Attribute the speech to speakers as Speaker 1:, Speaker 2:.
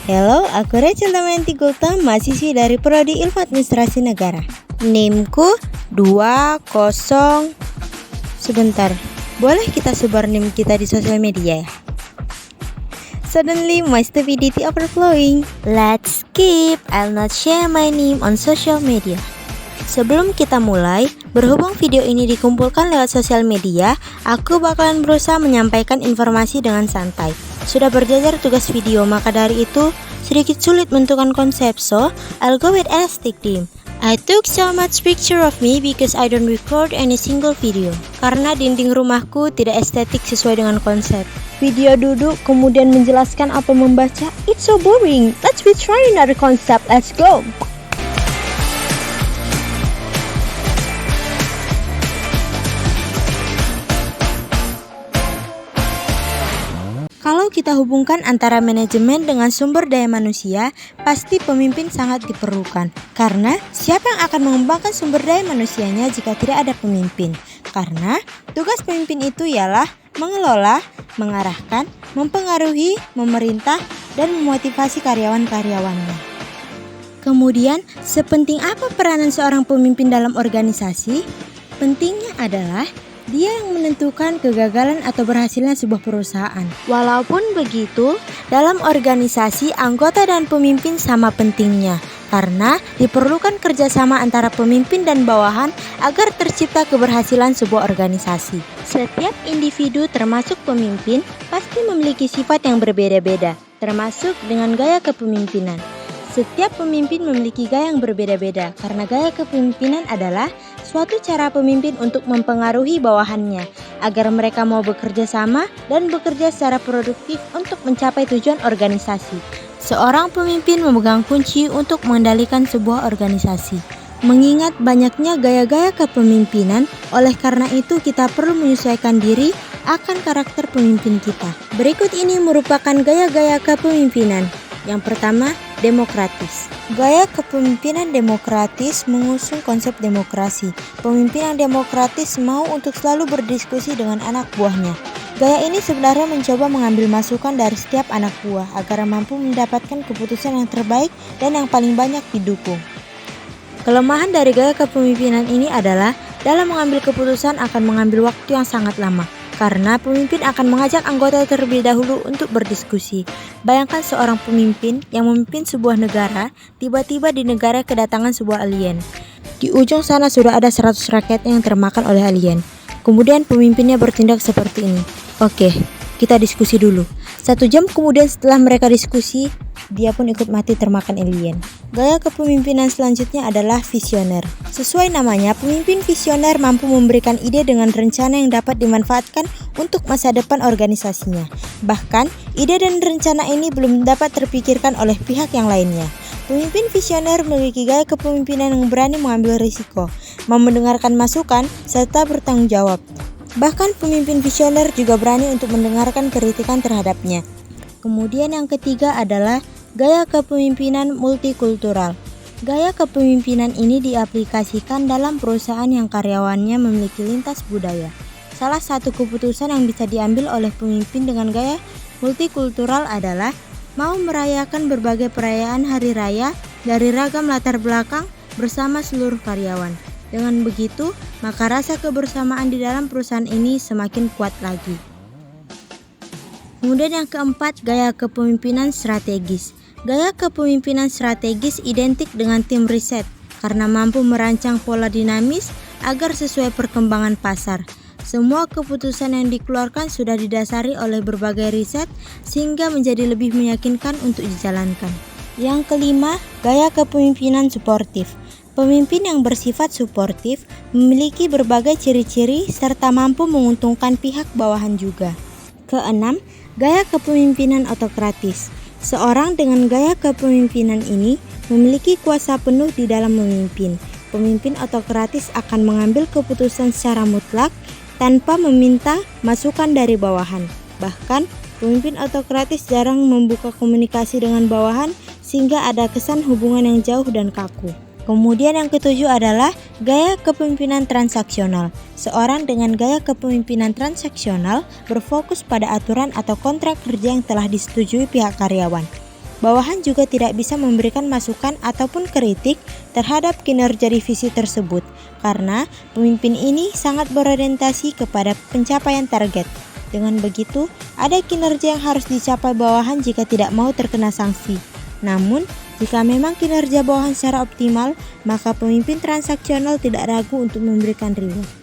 Speaker 1: Halo, aku Rachel Damayanti Gulta, mahasiswi dari Prodi Ilmu Administrasi Negara. NIM-ku 20. Sebentar, boleh kita sebar NIM kita di sosial media ya? Suddenly my stupidity overflowing. Let's skip, I'll not share my NIM on social media. Sebelum kita mulai, berhubung video ini dikumpulkan lewat sosial media, aku bakalan berusaha menyampaikan informasi dengan santai. Sudah berjajar tugas video, maka dari itu sedikit sulit menentukan konsep, so I'll go with aesthetic theme. I took so much picture of me because I don't record any single video. Karena dinding rumahku tidak estetik sesuai dengan konsep. Video duduk kemudian menjelaskan apa membaca, it's so boring. Let's try another concept, let's go. Kalau kita hubungkan antara manajemen dengan sumber daya manusia, pasti pemimpin sangat diperlukan. Karena siapa yang akan mengembangkan sumber daya manusianya jika tidak ada pemimpin? Karena tugas pemimpin itu ialah mengelola, mengarahkan, mempengaruhi, memerintah, dan memotivasi karyawan-karyawannya. Kemudian, sepenting apa peranan seorang pemimpin dalam organisasi? Pentingnya adalah dia yang menentukan kegagalan atau berhasilnya sebuah perusahaan. Walaupun begitu, dalam organisasi anggota dan pemimpin sama pentingnya, karena diperlukan kerjasama antara pemimpin dan bawahan agar tercipta keberhasilan sebuah organisasi. Setiap individu termasuk pemimpin pasti memiliki sifat yang berbeda-beda, termasuk dengan gaya kepemimpinan. Setiap pemimpin memiliki gaya yang berbeda-beda karena gaya kepemimpinan adalah suatu cara pemimpin untuk mempengaruhi bawahannya agar mereka mau bekerja sama dan bekerja secara produktif untuk mencapai tujuan organisasi. Seorang pemimpin memegang kunci untuk mengendalikan sebuah organisasi. Mengingat banyaknya gaya-gaya kepemimpinan, oleh karena itu kita perlu menyesuaikan diri akan karakter pemimpin kita. Berikut ini merupakan gaya-gaya kepemimpinan. Yang pertama, demokratis. Gaya kepemimpinan demokratis mengusung konsep demokrasi. Pemimpin yang demokratis mau untuk selalu berdiskusi dengan anak buahnya. Gaya ini sebenarnya mencoba mengambil masukan dari setiap anak buah agar mampu mendapatkan keputusan yang terbaik dan yang paling banyak didukung. Kelemahan dari gaya kepemimpinan ini adalah dalam mengambil keputusan akan mengambil waktu yang sangat lama. Karena pemimpin akan mengajak anggota terlebih dahulu untuk berdiskusi. Bayangkan seorang pemimpin yang memimpin sebuah negara, tiba-tiba di negara kedatangan sebuah alien. Di ujung sana sudah ada 100 rakyat yang termakan oleh alien. Kemudian pemimpinnya bertindak seperti ini. Oke, kita diskusi dulu. 1 jam kemudian setelah mereka diskusi, dia pun ikut mati termakan alien. Gaya kepemimpinan selanjutnya adalah visioner. Sesuai namanya, pemimpin visioner mampu memberikan ide dengan rencana yang dapat dimanfaatkan untuk masa depan organisasinya. Bahkan, ide dan rencana ini belum dapat terpikirkan oleh pihak yang lainnya. Pemimpin visioner memiliki gaya kepemimpinan yang berani mengambil risiko, mau mendengarkan masukan, serta bertanggung jawab. Bahkan pemimpin visioner juga berani untuk mendengarkan kritikan terhadapnya. Kemudian yang ketiga adalah gaya kepemimpinan multikultural. Gaya kepemimpinan ini diaplikasikan dalam perusahaan yang karyawannya memiliki lintas budaya. Salah satu keputusan yang bisa diambil oleh pemimpin dengan gaya multikultural adalah mau merayakan berbagai perayaan hari raya dari ragam latar belakang bersama seluruh karyawan. Dengan begitu, maka rasa kebersamaan di dalam perusahaan ini semakin kuat lagi. Kemudian yang keempat, gaya kepemimpinan strategis. Gaya kepemimpinan strategis identik dengan tim riset karena mampu merancang pola dinamis agar sesuai perkembangan pasar. Semua keputusan yang dikeluarkan sudah didasari oleh berbagai riset sehingga menjadi lebih meyakinkan untuk dijalankan. Yang kelima, gaya kepemimpinan suportif. Pemimpin yang bersifat suportif memiliki berbagai ciri-ciri serta mampu menguntungkan pihak bawahan juga. Keenam, gaya kepemimpinan autokratis. Seorang dengan gaya kepemimpinan ini memiliki kuasa penuh di dalam memimpin. Pemimpin autokratis akan mengambil keputusan secara mutlak tanpa meminta masukan dari bawahan. Bahkan, pemimpin autokratis jarang membuka komunikasi dengan bawahan sehingga ada kesan hubungan yang jauh dan kaku. Kemudian yang ketujuh adalah gaya kepemimpinan transaksional. Seorang dengan gaya kepemimpinan transaksional berfokus pada aturan atau kontrak kerja yang telah disetujui pihak karyawan. bawahan juga tidak bisa memberikan masukan ataupun kritik terhadap kinerja divisi tersebut, karena pemimpin ini sangat berorientasi kepada pencapaian target. Dengan begitu, ada kinerja yang harus dicapai bawahan jika tidak mau terkena sanksi. Namun, jika memang kinerja bawahan secara optimal, maka pemimpin transaksional tidak ragu untuk memberikan reward.